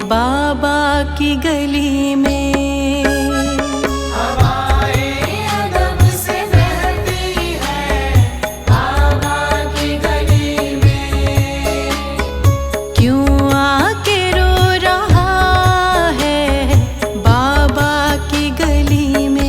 बाबा की गली में। हवाएं अदब से बहती है बाबा की गली में। क्यों आके रो रहा है बाबा की गली में।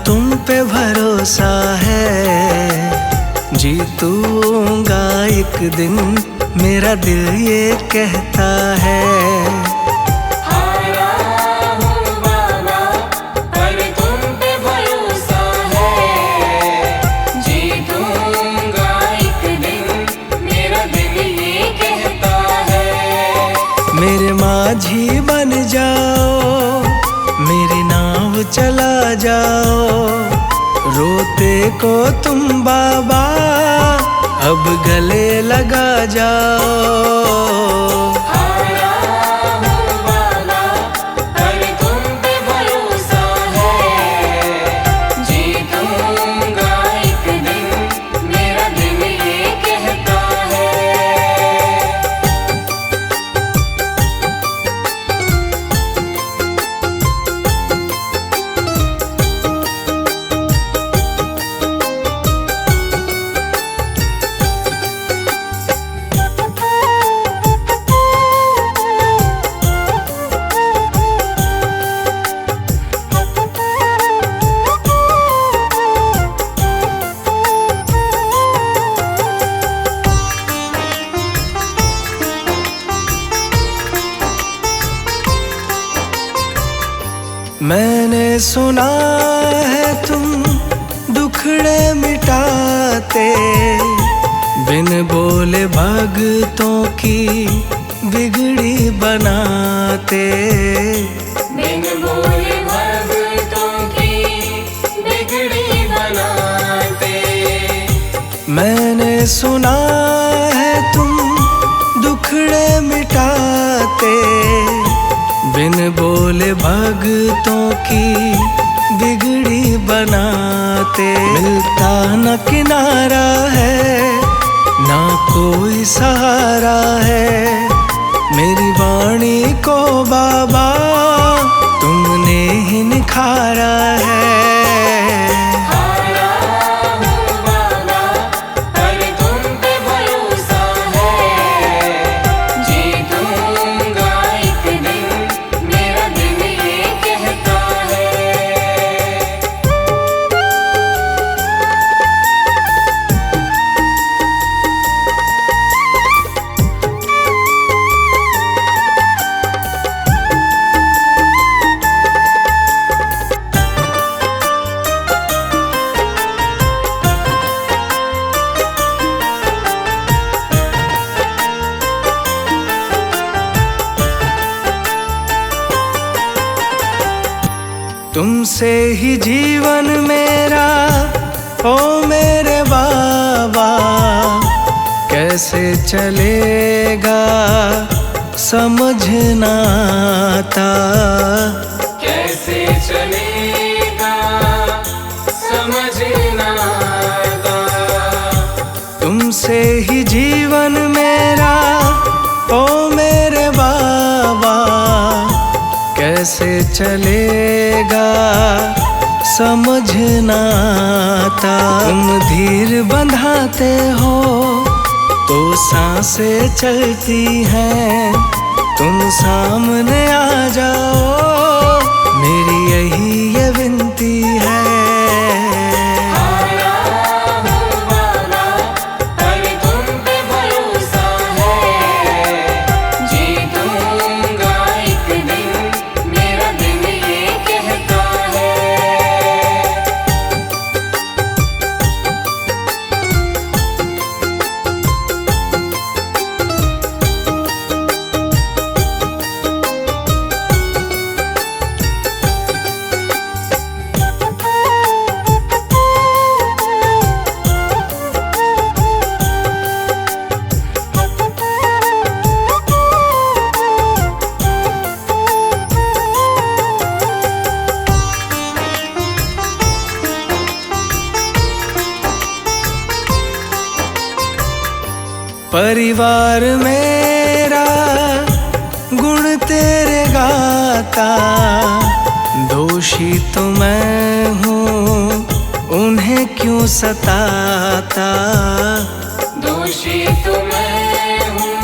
तुम पे भरोसा है, जीतूंगा एक दिन, मेरा दिल ये कहता है। हारा हूँ बाबा पर तुम पे भरोसा है, जीतूंगा एक दिन, मेरा दिल ये कहता है। मेरे माझी बन जाओ, मेरी नाव चला जाओ, रोते को तुम बाबा अब गले लगा जाओ। हारा हूँ बाबा पर तुम पे भरोसा है, जीतूंगा एक दिन, मेरा दिल ये कहता है। मैंने सुना है तुम दुखड़े मिटाते, बिन बोले भगतों की बिगड़ी बनाते। बिन बोले भगतों की बिगड़ी बनाते। मैंने सुना है तुम दुखड़े मिटाते, बिन बोले भगतों की बिगड़ी बनाते। मिलता न किनारा है, ना कोई सहारा है, मेरी वाणी को बाबा तुमने ही निखारा है। हारा हूँ बाबा पर तुम पे भरोसा है, जीतूंगा एक दिन, मेरा दिल ये कहता है। तुमसे ही जीवन मेरा ओ मेरे बाबा, कैसे चलेगा समझ ना आता। कैसे चलेगा समझ ना आता। तुमसे ही जीवन मेरा ओ मेरे बाबा, कैसे चलेगा समझ ना आता। तुम धीर बंधाते हो तो सांसें चलती हैं, तुम सामने आ जाओ, मेरी यही ये विनती है। हारा हूँ बाबा पर तुम पे भरोसा है, जीतूंगा एक दिन, मेरा दिल ये कहता है। परिवार मेरा गुण तेरे गाता, दोषी तो मैं हूँ उन्हें क्यों सताता। दोषी तो मैं हूँ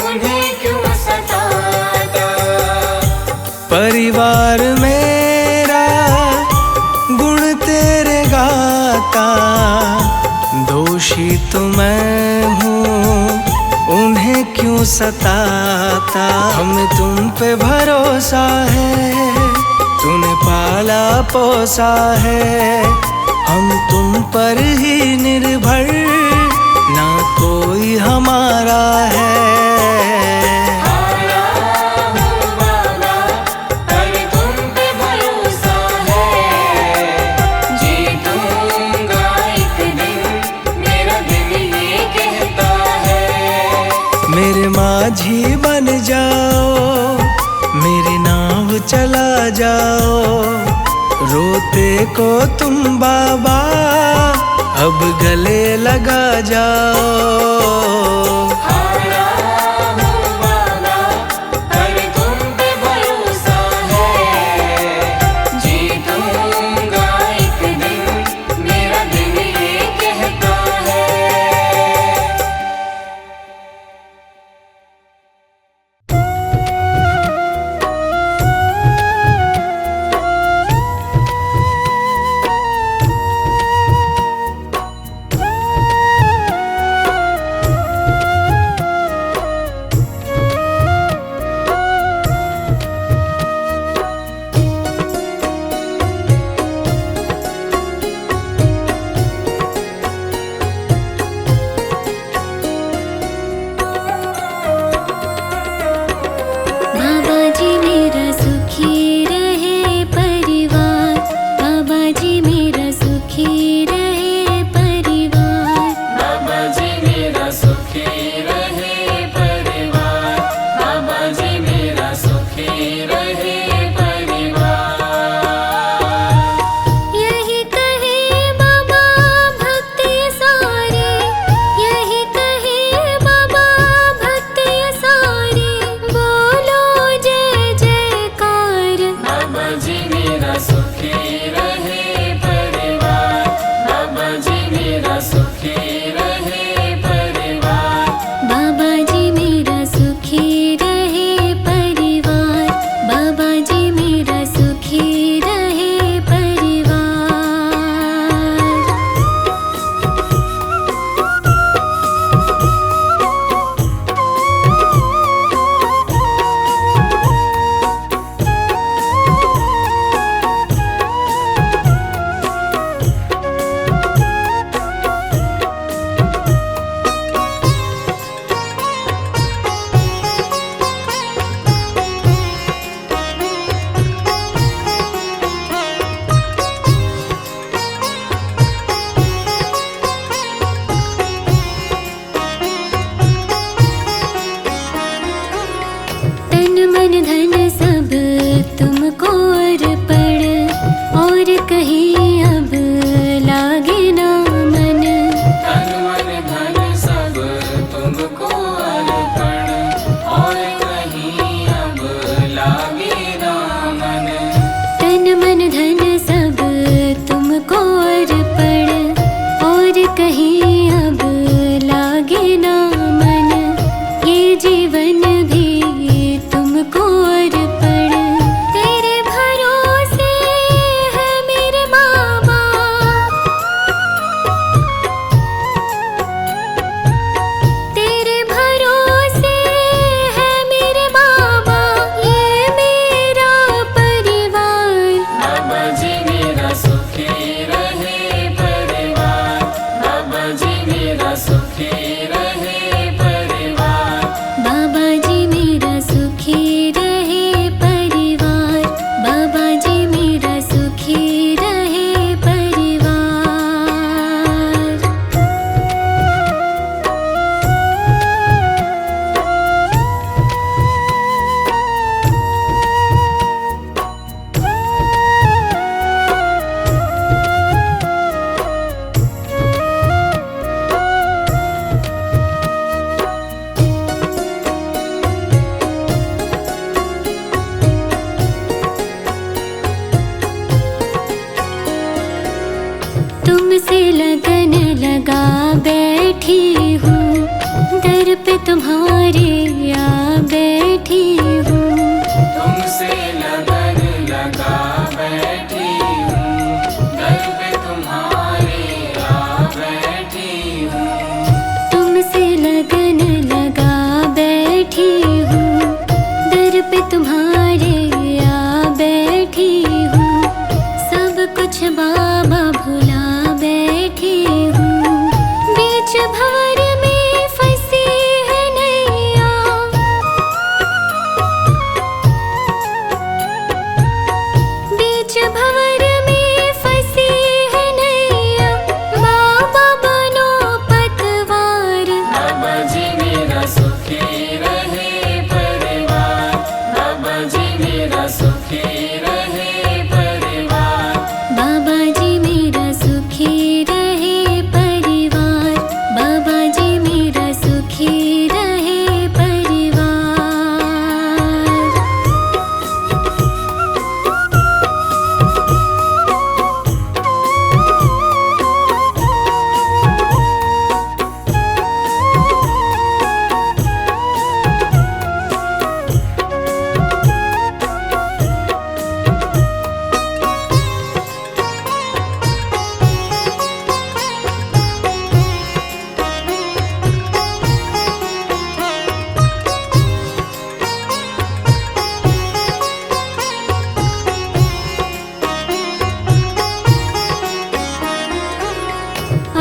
उन्हें क्यों सताता। परिवार मेरा आता। दोषी तो मैं हूँ, उन्हें क्यों सताता। हमें तुम पे भरोसा है, तूने पाला पोसा है। हम तुम पर ही निर्भर, ना कोई हमारा है। मेरे माझी बन जाओ, मेरी नाव चला जाओ। रोते को तुम बाबा अब गले लगा जाओ। तुमसे लगन लगा बैठी हूँ, दर पे तुम्हारे आ बैठी हूँ। तुमसे लगन लगा बैठी हूँ, दर पे तुम्हारे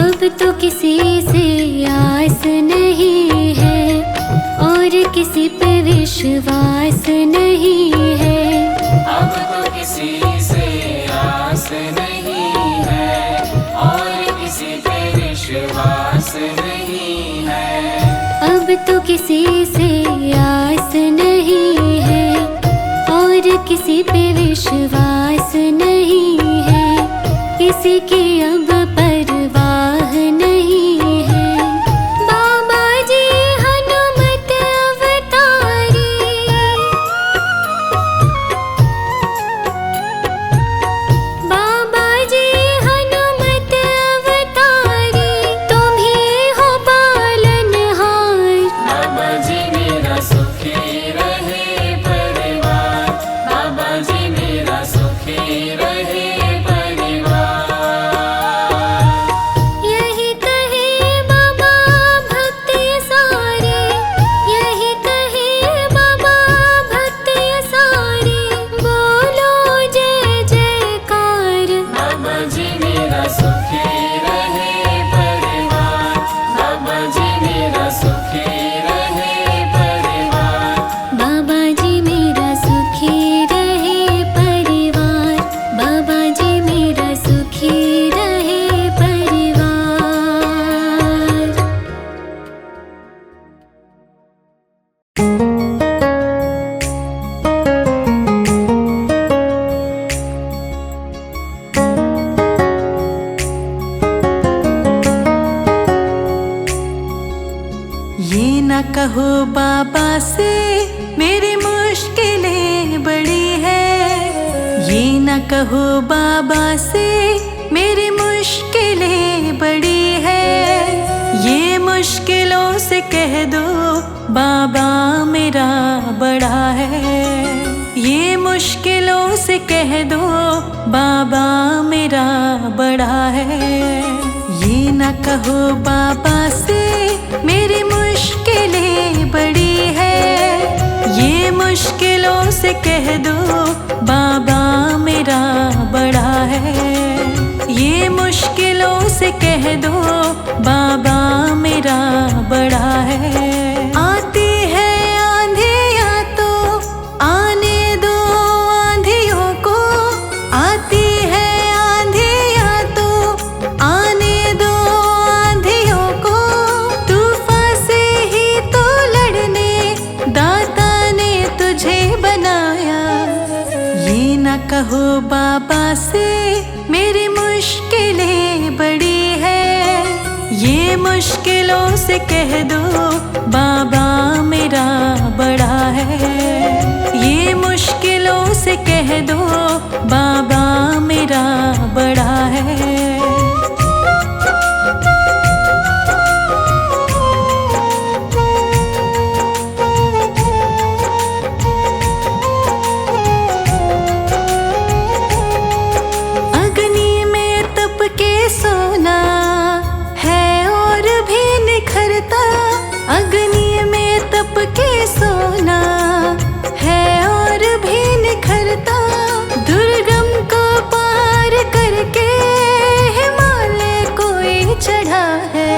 अब तो किसी से आस नहीं है और किसी पे विश्वास नहीं है। अब तो किसी से आस नहीं है और किसी पे विश्वास नहीं है। अब तो किसी से आस नहीं है और किसी पे विश्वास नहीं है। किसी की अब परवाह नहीं है। बाबा जी हनुमत अवतारी, बाबा जी हनुमत अवतारी, तुम ही हो पालनहार। बाबा जी मेरा सुखी रहे परिवार, बाबा जी मेरा सुखी रहे परिवार। यही कहे बाबा भक्त सारे, यही कहे बाबा भक्त सारे, बोलो जय जयकार। बाबा जी मेरा सुखी रहे परिवार, बाबा जी मेरा सुखी रहे परिवार। बाबा जी मेरा सुखी रहे परिवार, बाबा जी मेरा सुखी रहे परिवार। ये न कहो बाबा से मेरी मुश्किलें बड़ी है। ये न कहो बाबा से मेरी मुश्किलें बड़ी है। ये मुश्किलों से कह दो बाबा मेरा बड़ा है। ये मुश्किलों से कह दो बाबा मेरा बड़ा है। ये न कहो बाबा से मेरी मुश्किलें बड़ी है। ये मुश्किलों से कह दो बाबा मेरा बड़ा है। ये मुश्किलों से कह दो बाबा मेरा बड़ा है। आती है आंधियाँ तो आने दो आंधियों को। आती है आंधियाँ तो आने दो आंधियों को। तूफान से ही तो लड़ने दाता ने तुझे बनाया। ये न कहो बाबा से मेरी मुश्किलें बड़ी है। ये मुश्किलों से कह दो बाबा मेरा बड़ा है। ये मुश्किलों से कह दो बाबा मेरा बड़ा है। अग्नि में तप के सोना है और भी निखरता। अग्नि में तप के सोना है और भी निखरता। दुर्गम को पार करके हिमालय कोई चढ़ा है।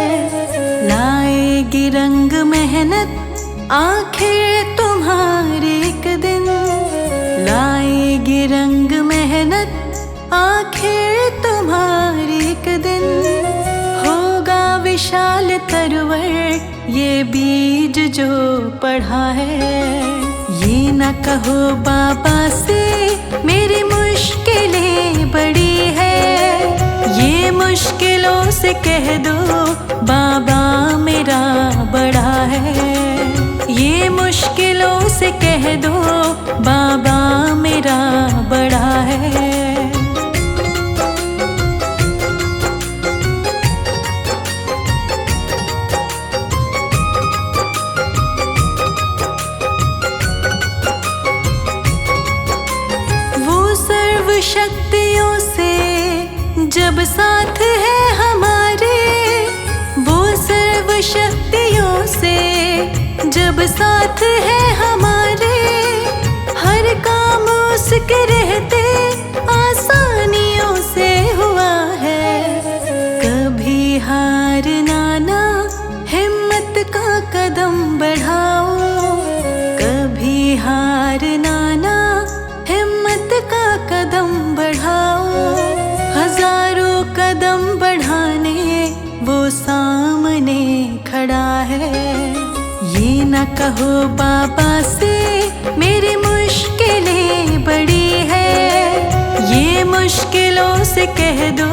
लाएगी रंग मेहनत आखिर तुम्हारे एक दिन। लाएगी रंग मेहनत आखिर तुम्हारे एक दिन। होगा विशाल तरवर ये बीज जो पढ़ा है। ये न कहो बाबा से मेरी मुश्किलें बड़ी है। ये मुश्किलों से कह दो बाबा मेरा बड़ा है। ये मुश्किलों से कह दो बाबा मेरा बड़ा है। शक्तियों से जब साथ है हमारे। वो सर्व शक्तियों से जब साथ है हमारे। हर काम उसके रहते कदम बढ़ाने वो सामने खड़ा है। ये न कहो बाबा से मेरी मुश्किलें बड़ी है, ये मुश्किलों से कह दो